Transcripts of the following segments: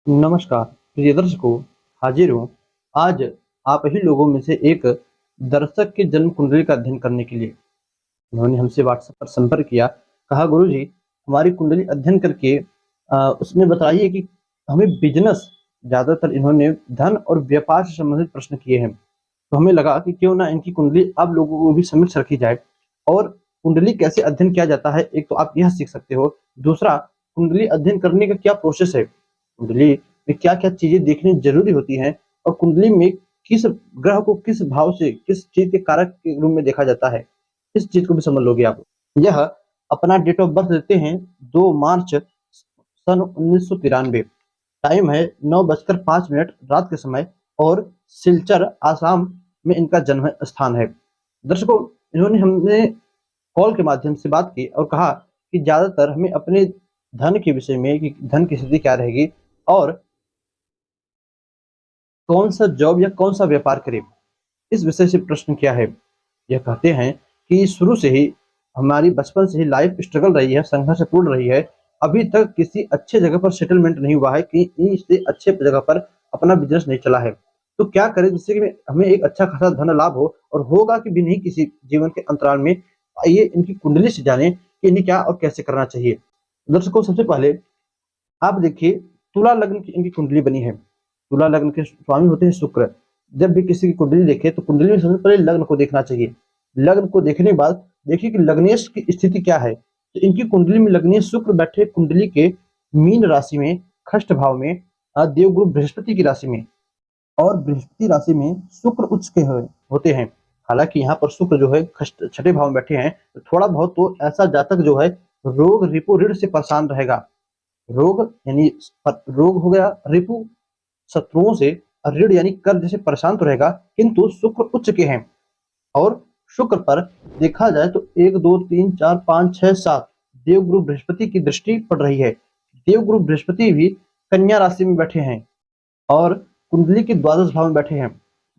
नमस्कार प्रिय दर्शकों, हाजिर हूँ आज आप ही लोगों में से एक दर्शक की जन्म कुंडली का अध्ययन करने के लिए। उन्होंने हमसे व्हाट्सएप पर संपर्क किया, कहा गुरुजी हमारी कुंडली अध्ययन करके उसमें बताइए कि हमें बिजनेस, ज़्यादातर इन्होंने धन और व्यापार से संबंधित प्रश्न किए हैं। तो हमें लगा कि क्यों ना इनकी कुंडली आप लोगों को भी समक्ष रखी जाए और कुंडली कैसे अध्ययन किया जाता है, एक तो आप यह सीख सकते हो। दूसरा, कुंडली अध्ययन करने का क्या प्रोसेस है, कुंडली में क्या-क्या चीज़ें देखनी ज़रूरी होती हैं और कुंडली में किस ग्रह को किस भाव से, किस चीज़ के कारक के रूप में देखा जाता है, इस चीज़ को भी समझ लोगे आप। यह अपना डेट ऑफ बर्थ देते हैं 2 मार्च सन 1993। टाइम है 9:05 रात के समय और सिलचर, आसाम में इनका जन्म स्थान है। दर्शकों, इन्होंने हमने कॉल के माध्यम से बात की और कहा कि ज़्यादातर हमें अपने धन के विषय में कि धन की स्थिति क्या रहेगी और कौन-सा जॉब या कौन-सा व्यापार करें, इस विषय से प्रश्न किया है। यह कहते हैं कि शुरू से ही हमारी बचपन से ही लाइफ स्ट्रगल रही है, संघर्षपूर्ण रही है। अभी तक किसी अच्छे जगह पर सेटलमेंट नहीं हुआ है कि इससे अच्छे जगह पर अपना बिज़नेस नहीं चला है। तो क्या करें जिससे कि हमें एक अच्छा खासा धन लाभ हो और होगा कि भी नहीं किसी जीवन के अंतराल में। आइए इनकी कुंडली से जानें कि इन्हें क्या और कैसे करना चाहिए। दर्शकों, सबसे पहले आप देखिए, तुला लग्न की इनकी कुंडली बनी है। तुला लग्न के स्वामी होते हैं शुक्र। जब भी किसी की कुंडली देखें तो कुंडली में सबसे पहले लग्न को देखना चाहिए। लग्न को देखने के बाद देखिए कि लग्नेश की स्थिति क्या है। तो इनकी कुंडली में लग्नेश शुक्र बैठे कुंडली के मीन राशि में, खष्ट भाव में, देवगुरु बृहस्पति की राशि में और बृहस्पति राशि में शुक्र उच्च के होते हैं। हालांकि यहाँ पर शुक्र जो है छठे भाव में बैठे हैं, तो थोड़ा बहुत तो ऐसा जातक जो है रोग रिपो ऋण से परेशान रहेगा। रोग यानी रोग हो गया, रिपु शत्रुओं से, और ऋण यानी कर्ज से परेशान तो रहेगा, किंतु शुक्र उच्च के हैं। और शुक्र पर देखा जाए तो 1 2 3 4 5 6 7 देवगुरु बृहस्पति की दृष्टि पड़ रही है। देवगुरु बृहस्पति भी कन्या राशि में बैठे हैं और कुंडली के द्वादश भाव में बैठे हैं।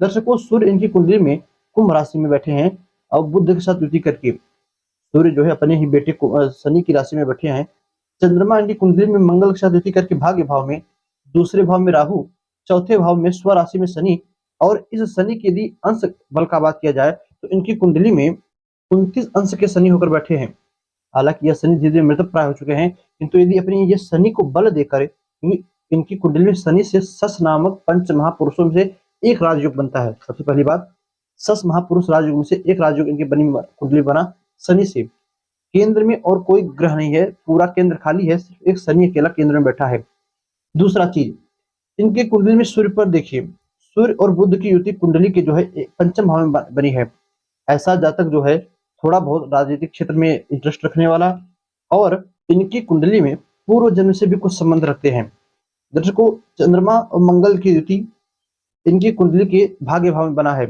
दर्शकों, सूर्य इनकी कुंडली में कुंभ राशि में बैठे हैं और बुध के साथ युति करके। सूर्य जो है अपने ही बेटे को शनि की राशि में बैठे हैं। चंद्रमा इनकी कुंडली में मंगल के साथ युति करके भाग्य भाव में, दूसरे भाव में राहु, चौथे भाव में स्वराशि में शनि। और इस शनि के यदि अंश बल का बात किया जाए तो इनकी कुंडली में 29 अंश के शनि होकर बैठे हैं। हालांकि यह शनि धीरे धीरे मृत प्राय हो चुके हैं, किंतु यदि अपनी ये शनि को बल देकर इनकी कुंडली में शनि से सस नामक पंच महापुरुषों में से एक राजयोग बनता है। सबसे पहली बात, सस महापुरुष राजयोग में से एक राजयोग इनकी बनी कुंडली बना शनि से। केंद्र में और कोई ग्रह नहीं है, पूरा केंद्र खाली है, सिर्फ एक शनि अकेला केंद्र में बैठा है। दूसरा चीज, इनके कुंडली में सूर्य पर देखिए, सूर्य और बुध की युति कुंडली के जो है पंचम भाव में बनी है। ऐसा जातक जो है थोड़ा बहुत राजनीतिक क्षेत्र में इंटरेस्ट रखने वाला और इनकी कुंडली में पूर्व जन्म से भी कुछ संबंध रखते हैं। दर्शकों, चंद्रमा और मंगल की युति इनकी कुंडली के भाग्य भाव में बना है।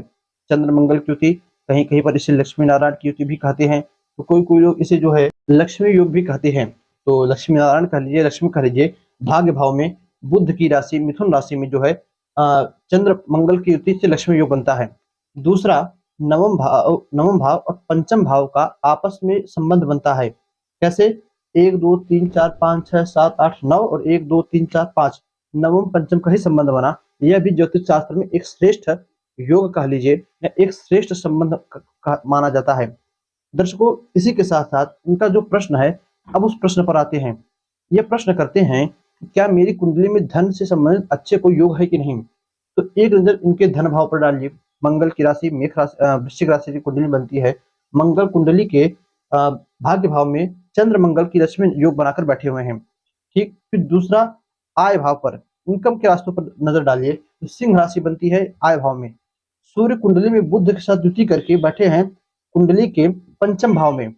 चंद्र मंगल की युति, कहीं कहीं पर इसे लक्ष्मी नारायण की युति भी कहते हैं, तो कोई कोई लोग इसे जो है लक्ष्मी योग भी कहते हैं। तो लक्ष्मी नारायण कह लीजिए, लक्ष्मी कह लीजिए। भाग्य भाव में बुध की राशि मिथुन राशि में जो है चंद्र मंगल की युति से लक्ष्मी योग बनता है। दूसरा, नवम भाव और पंचम भाव का आपस में संबंध बनता है। कैसे? 1 2 3 4 5 6 7 8 9 और 1 2 3 4 5 नवम पंचम का ही संबंध बना। यह भी ज्योतिष शास्त्र में एक श्रेष्ठ योग कह लीजिए या एक श्रेष्ठ संबंध माना जाता है। दर्शकों, इसी के साथ साथ इनका जो प्रश्न है, अब उस प्रश्न पर आते हैं। यह प्रश्न करते हैं कि क्या मेरी कुंडली में धन से संबंधित अच्छे कोई योग है कि नहीं। तो एक नजर इनके धन भाव पर डालिए। मंगल की राशि मेष राशि, वृश्चिक राशि की कुंडली बनती है। मंगल कुंडली के भाग्य भाव में चंद्र मंगल की रश्मि योग बनाकर बैठे हुए हैं। ठीक, फिर दूसरा, आय भाव पर, इनकम के रास्तों पर नजर डालिए तो सिंह राशि बनती है आय भाव में। सूर्य कुंडली में बुध के साथ युति करके बैठे हैं कुंडली के पंचम भाव में।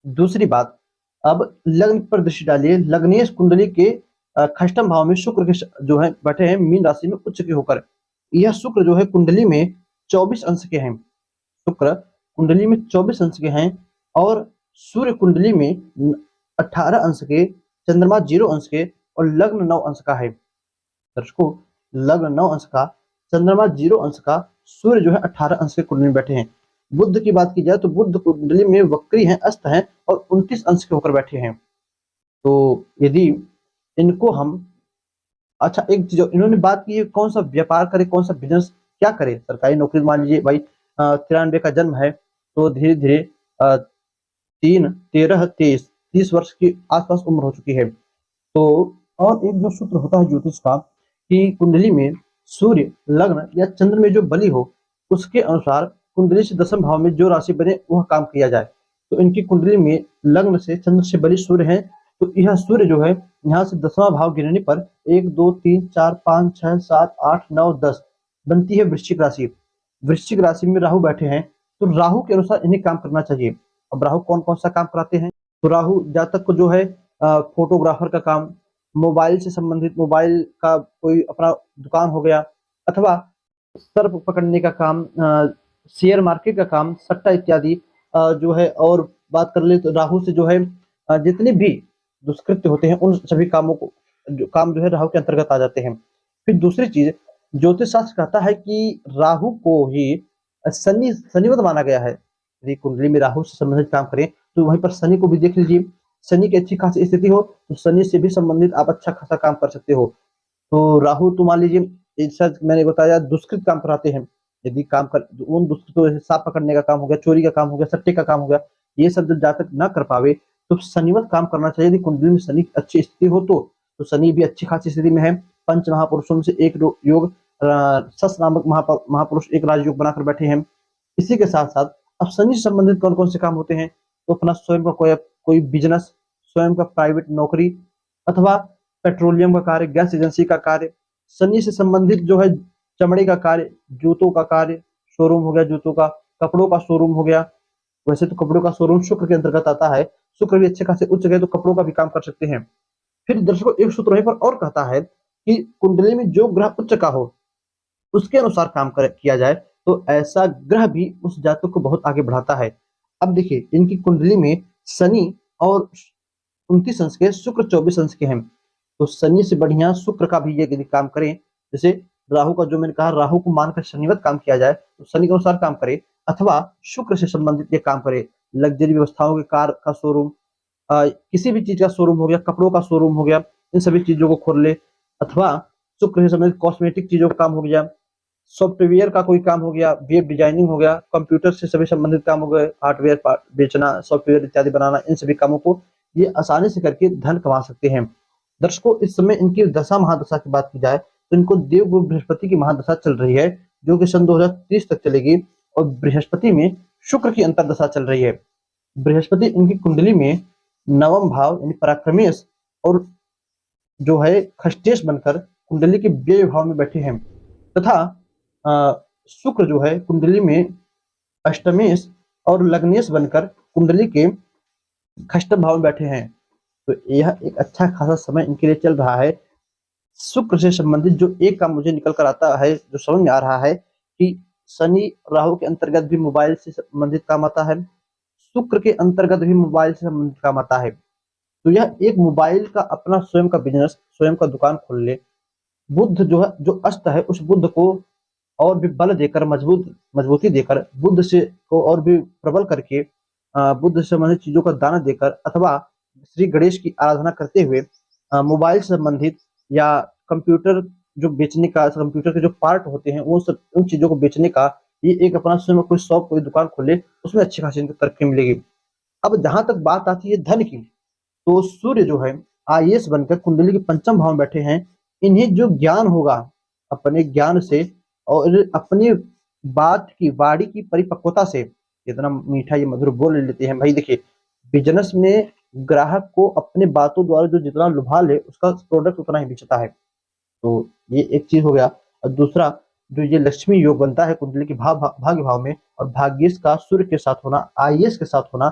दूसरी बात, अब लग्न पर दृष्टि डालिए। लग्नेश कुंडली के खष्टम भाव में शुक्र के जो है बैठे हैं मीन राशि में उच्च के होकर। यह शुक्र जो है कुंडली में 24 अंश के हैं। शुक्र कुंडली में 24 अंश के हैं और सूर्य कुंडली में 18 अंश के, चंद्रमा 0 अंश के और लग्न 9 अंश का है। दर्शकों, लग्न 9 अंश का, चंद्रमा 0 अंश का, सूर्य जो है 18 अंश के कुंडली में बैठे हैं। बुध की बात की जाए तो बुध कुंडली में वक्री हैं, अस्त हैं और 29 अंश के होकर बैठे हैं। तो यदि इनको हम अच्छा, एक चीज और इन्होंने बात की है, कौन सा व्यापार करे, कौन सा बिजनेस क्या करे। सरकारी नौकरी मान लीजिए भाई, 93 का जन्म है, तो धीरे धीरे 3, 13, 23, 30 वर्ष के आसपास उम्र हो चुकी है। तो और एक जो सूत्र होता है ज्योतिष का, कि कुंडली में सूर्य, लग्न या चंद्र में जो बलि हो, उसके अनुसार कुंडली से दसम भाव में जो राशि बने वह काम किया जाए। तो इनकी कुंडली में लग्न से, चंद्र से बलि सूर्य है, तो यह सूर्य जो है यहाँ से दसवां भाव गिरने पर 1, 2, 3, 4, 5, 6, 7, 8, 9, 10 बनती है वृश्चिक राशि। वृश्चिक राशि में राहु बैठे हैं, तो राहु के अनुसार इन्हें काम करना चाहिए। अब राहु कौन कौन सा काम कराते हैं, तो राहु जातक को जो है फोटोग्राफर का काम, मोबाइल से संबंधित, मोबाइल का कोई अपना दुकान हो गया, अथवा सर्प पकड़ने का काम, शेयर मार्केट का काम, सट्टा इत्यादि जो है। और बात कर ले तो राहु से जो है जितने भी दुष्कृत्य होते हैं उन सभी कामों को, जो काम जो है राहु के अंतर्गत आ जाते हैं। फिर दूसरी चीज, ज्योतिष शास्त्र कहता है कि राहु को ही शनिवत माना गया है। यदि कुंडली में राहु से संबंधित काम करें तो वहीं पर शनि को भी देख लीजिए। शनि की अच्छी खासी स्थिति हो तो शनि से भी संबंधित आप अच्छा खासा काम कर सकते हो। तो राहु तो मान लीजिए, जैसा मैंने बताया, दुष्कृत काम कराते हैं। यदि काम कर उन दुष्कृतों, जैसे सांप पकड़ने का काम हो गया, चोरी का काम हो गया, सट्टे का काम हो गया, ये सब जब जातक ना कर पावे तो शनिवत काम करना चाहिए। यदि कुंडली में शनि की अच्छी स्थिति हो तो शनि भी अच्छी खासी स्थिति में है। पंच महापुरुषों में से एक योग, सस नामक महापुरुष एक राजयोग बनाकर बैठे हैं। इसी के साथ साथ अब शनि से संबंधित कौन कौन से काम होते हैं, तो अपना स्वयं का कोई बिजनेस, स्वयं का प्राइवेट नौकरी, अथवा पेट्रोलियम का कार्य, गैस एजेंसी का कार्य, शनि से संबंधित जो है चमड़े का कार्य, जूतों का कार्य, शोरूम हो गया जूतों का, कपड़ों का शोरूम हो गया। वैसे तो कपड़ों का शोरूम शुक्र के अंतर्गत आता है, शुक्र भी अच्छे खासे उच्च गए तो कपड़ों का भी काम कर सकते हैं। फिर दर्शकों एक सूत्र वहीं पर और कहता है कि कुंडली में जो ग्रह उच्च का हो उसके अनुसार काम किया जाए, तो ऐसा ग्रह भी उस जातक को बहुत आगे बढ़ाता है। अब देखिए, इनकी कुंडली में शनि और 29 अंश के, शुक्र 24 अंश के हैं, तो शनि से बढ़िया शुक्र का भी ये यदि काम करें, जैसे राहु का जो मैंने कहा, राहु को मानकर शनिवत काम किया जाए तो शनि के अनुसार काम करे, अथवा शुक्र से संबंधित ये काम करे। लग्जरी व्यवस्थाओं के, कार का शोरूम, किसी भी चीज का शोरूम हो गया, कपड़ों का शोरूम हो गया, इन सभी चीजों को खोल ले, अथवा शुक्र से संबंधित कॉस्मेटिक चीजों का काम हो गया, सॉफ्टवेयर का कोई काम हो गया, वेब डिजाइनिंग हो गया, कंप्यूटर से सभी संबंधित काम हो गए, हार्डवेयर बेचना, सॉफ्टवेयर इत्यादि बनाना, इन सभी कामों को ये आसानी से करके धन कमा सकते हैं। दर्शकों इस समय इनकी दशा महादशा की बात की जाए तो इनको देवगुरु बृहस्पति की महादशा चल रही है, जो कि सन 2030 तक चलेगी, और बृहस्पति में शुक्र की अंतरदशा चल रही है। बृहस्पति इनकी कुंडली में नवम भाव यानी पराक्रमेश और जो है खष्टेश बनकर कुंडली के व्यय भाव में बैठे हैं, तथा शुक्र जो है कुंडली में अष्टमेश और लग्नेश बनकर कुंडली के खष्टम भाव में बैठे हैं। तो यह एक अच्छा खासा समय इनके लिए चल रहा है। शुक्र से संबंधित जो एक काम मुझे निकल कर आता है, जो समझ में आ रहा है, कि शनि राहु के अंतर्गत भी मोबाइल से संबंधित काम आता है, शुक्र के अंतर्गत भी मोबाइल से संबंधित काम आता है। तो यह एक मोबाइल का अपना स्वयं का बिजनेस, स्वयं का दुकान खोल ले। बुध जो है, जो अस्त है, उस बुध को और भी बल देकर, मजबूती देकर, बुध से को और भी प्रबल करके, बुध से संबंधित चीजों का दान देकर, अथवा श्री गणेश की आराधना करते हुए मोबाइल से संबंधित या कंप्यूटर जो बेचने का, कंप्यूटर के जो पार्ट होते हैं वो सब, उन चीजों को बेचने का ये एक अपना स्वयं कोई शॉप, कोई दुकान खोले, उसमें अच्छी खासी इनको तरक्की मिलेगी। अब जहां तक बात आती है धन की, तो सूर्य जो है आईएएस बनकर कुंडली के पंचम भाव में बैठे हैं। इन्हें जो ज्ञान होगा, अपने ज्ञान से और अपनी बात की, वाणी की परिपक्वता से, इतना मीठा ये मधुर बोल लेते हैं भाई। देखिए, बिजनेस में ग्राहक को अपने बातों द्वारा जो जितना लुभा ले उसका प्रोडक्ट उतना ही बेचता है। तो ये एक चीज हो गया। और दूसरा, जो ये लक्ष्मी योग बनता है कुंडली के भाग्य भाव में, और भाग्येश का सूर्य के साथ होना, आईएएस के साथ होना,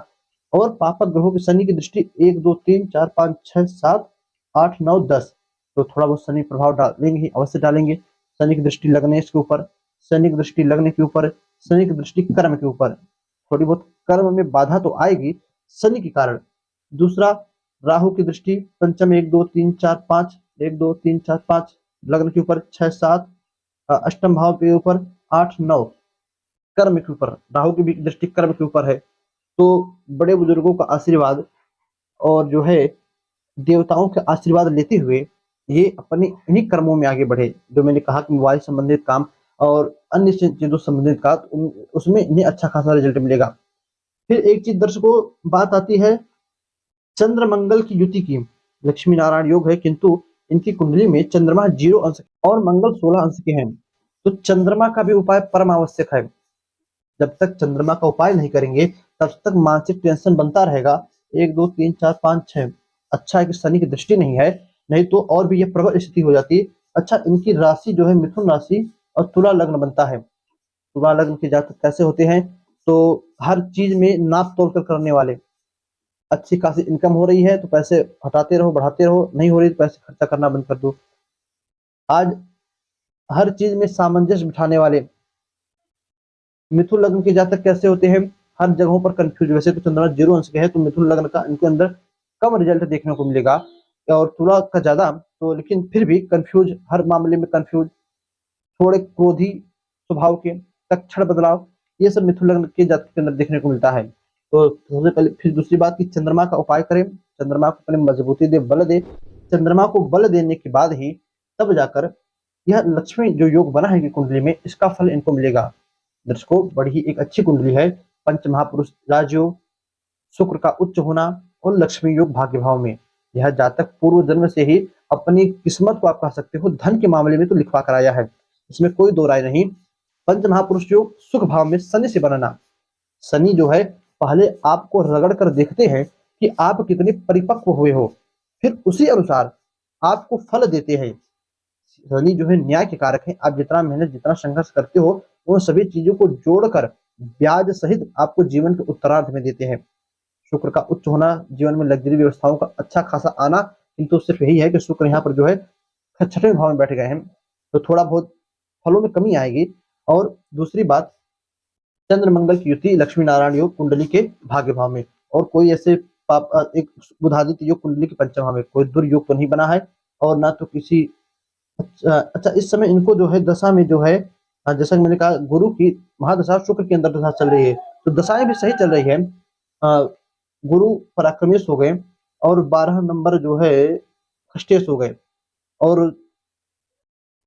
और पापक ग्रहों की शनि की दृष्टि 1, 2, 3, 4, 5, 6, 7, 8, 9, 10, तो थोड़ा बहुत शनि प्रभाव डालेंगे ही, अवश्य डालेंगे। शनि की दृष्टि लग्नेश के ऊपर, शनि की दृष्टि लग्न के ऊपर, शनि की दृष्टि कर्म के ऊपर, थोड़ी बहुत कर्म में बाधा तो आएगी शनि के कारण। दूसरा, राहु की दृष्टि पंचम 1, 2, 3, 4, 5, 1, 2, 3, 4, 5 लग्न के ऊपर, 6, 7 अष्टम भाव के ऊपर, 8, 9 कर्म के ऊपर, राहु की भी दृष्टि कर्म के ऊपर है। तो बड़े बुजुर्गों का आशीर्वाद और जो है देवताओं के आशीर्वाद लेते हुए ये अपने इन्हीं कर्मों में आगे बढ़े, जो मैंने कहा कि मोबाइल संबंधित काम और अन्य चीजों से संबंधित काम, उसमें इन्हें अच्छा खासा रिजल्ट मिलेगा। फिर एक चीज दर्शकों, बात आती है चंद्र मंगल की युति की। लक्ष्मी नारायण योग है, किंतु इनकी कुंडली में चंद्रमा 0 अंश और मंगल 16 अंश के हैं। तो चंद्रमा का भी उपाय परम आवश्यक है। जब तक चंद्रमा का उपाय नहीं करेंगे तब तक मानसिक टेंशन बनता रहेगा। 1 2 3 4 5 6। अच्छा है कि शनि की दृष्टि नहीं है, नहीं तो और भी यह प्रबल स्थिति हो जाती। अच्छा, इनकी राशि जो है मिथुन राशि और तुला लग्न बनता है। तुला लग्न के जातक कैसे होते हैं, तो हर चीज में नाप तोल कर करने वाले। अच्छी खासी इनकम हो रही है तो पैसे हटाते रहो, बढ़ाते रहो, नहीं हो रही तो पैसे खर्चा करना बंद कर दो। आज हर चीज में सामंजस्य बिठाने वाले। मिथुन लग्न के जातक कैसे होते हैं, हर जगहों पर कंफ्यूज। वैसे तो चंद्रमा 0 अंश के है, तो मिथुन लग्न का इनके अंदर कम रिजल्ट देखने को मिलेगा और तुला का ज्यादा। तो लेकिन फिर भी कंफ्यूज, हर मामले में कंफ्यूज, थोड़े क्रोधी स्वभाव के, तत्क्षण बदलाव, ये सब मिथुन लग्न के जातक के अंदर देखने को मिलता है। तो सबसे पहले फिर दूसरी बात कि चंद्रमा का उपाय करें, चंद्रमा को अपने मजबूती दे, बल दे। चंद्रमा को बल देने के बाद ही तब जाकर यह लक्ष्मी जो योग बना है कि कुंडली में, इसका फल इनको मिलेगा। दर्शकों, बड़ी ही एक अच्छी कुंडली है। पंच महापुरुष राजयोग, शुक्र का उच्च होना और लक्ष्मी योग भाग्य भाव में। यह जातक पूर्व जन्म से ही अपनी किस्मत को आप कह सकते हो धन के मामले में तो लिखवा कर आया है, इसमें कोई दो राय नहीं। पंच महापुरुष योग सुख भाव में शनि से बनना। शनि जो है पहले आपको रगड़ कर देखते हैं कि आप कितने परिपक्व हुए हो, फिर उसी अनुसार आपको फल देते हैं। शनि जो है न्याय के कारक है। आप जितना मेहनत, जितना संघर्ष करते हो, उन सभी चीजों को जोड़कर ब्याज सहित आपको जीवन के उत्तरार्ध में देते हैं। शुक्र का उच्च होना, जीवन में लग्जरी व्यवस्थाओं का अच्छा खासा आना, किंतु सिर्फ यही है कि शुक्र यहाँ पर जो है छठवें भाव में बैठ गए हैं, तो थोड़ा बहुत फलों में कमी आएगी। और दूसरी बात, चंद्र मंगल की युति लक्ष्मी नारायण योग कुंडली के भाग्य भाव में, और कोई ऐसे एक बुधादित्य योग कुंडली के पंचम भाव में, कोई दुर्योग तो नहीं बना है। और ना तो किसी अच्छा, इस समय इनको जो है दशा में जो है, जैसा कि मैंने कहा गुरु की महादशा शुक्र के अंदर दशा चल रही है, तो दशाएं भी सही चल रही है। गुरु पराक्रमेश हो गए और 12 नंबर जो है अष्टेश हो गए, और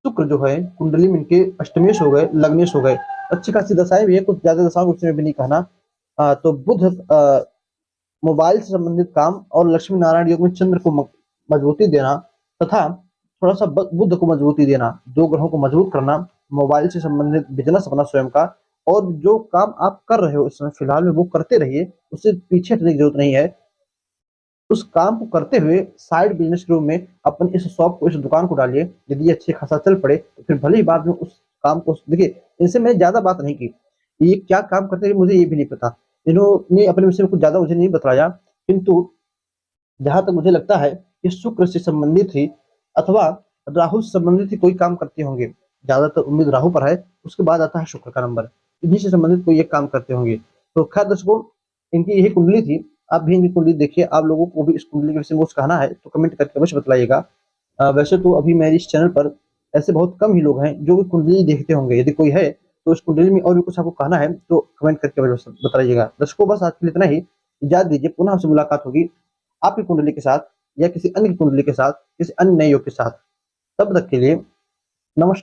शुक्र जो है कुंडली में इनके अष्टमेश हो गए, लग्नेश हो गए। अच्छी खासी दशाएं भी है, कुछ ज्यादा दशाओं को उसमें भी नहीं कहना। तो बुध मोबाइल से संबंधित काम और लक्ष्मी नारायण योग में चंद्र को मजबूती देना, तथा थोड़ा सा बुध को मजबूती देना, दो ग्रहों को मजबूत करना, मोबाइल से संबंधित बिजनेस अपना स्वयं का, और जो काम आप कर रहे हो इस समय फिलहाल में वो करते रहिए, उससे पीछे हटने की जरूरत नहीं है। उस काम को करते हुए साइड बिजनेस के रूप में अपन इस शॉप को, इस दुकान को डालिए। यदि ये अच्छे खासा चल पड़े तो फिर भले ही बाद में उस काम को देखिए। इनसे मैंने ज्यादा बात नहीं की, ये क्या काम करते हैं मुझे ये भी नहीं पता, इन्होंने अपने विषय में कुछ ज्यादा मुझे नहीं बताया, किंतु जहां तक मुझे लगता है ये शुक्र से संबंधित ही अथवा राहु से संबंधित ही कोई काम करते होंगे। ज्यादातर उम्मीद राहु पर है, उसके बाद आता है शुक्र का नंबर, इन्हीं से संबंधित कोई एक काम करते होंगे। तो खैर दर्शकों, इनकी यही कुंडली थी। आप भी इनकी कुंडली देखिए, आप लोगों को भी इस कुंडली के विषय में कुछ कहना है तो कमेंट करके अवश्य बताइएगा। वैसे तो अभी मेरे इस चैनल पर ऐसे बहुत कम ही लोग हैं जो कि कुंडली देखते होंगे। यदि कोई है तो इस कुंडली में और भी कुछ आपको कहना है तो कमेंट करके अवश्य बताइएगा। दर्शकों, बस आज के लिए इतना ही। इजाजत दीजिए, पुनः आपसे मुलाकात होगी आपकी कुंडली के साथ या किसी अन्य की कुंडली के साथ, किसी अन्य नए योग के साथ। तब तक के लिए नमस्कार।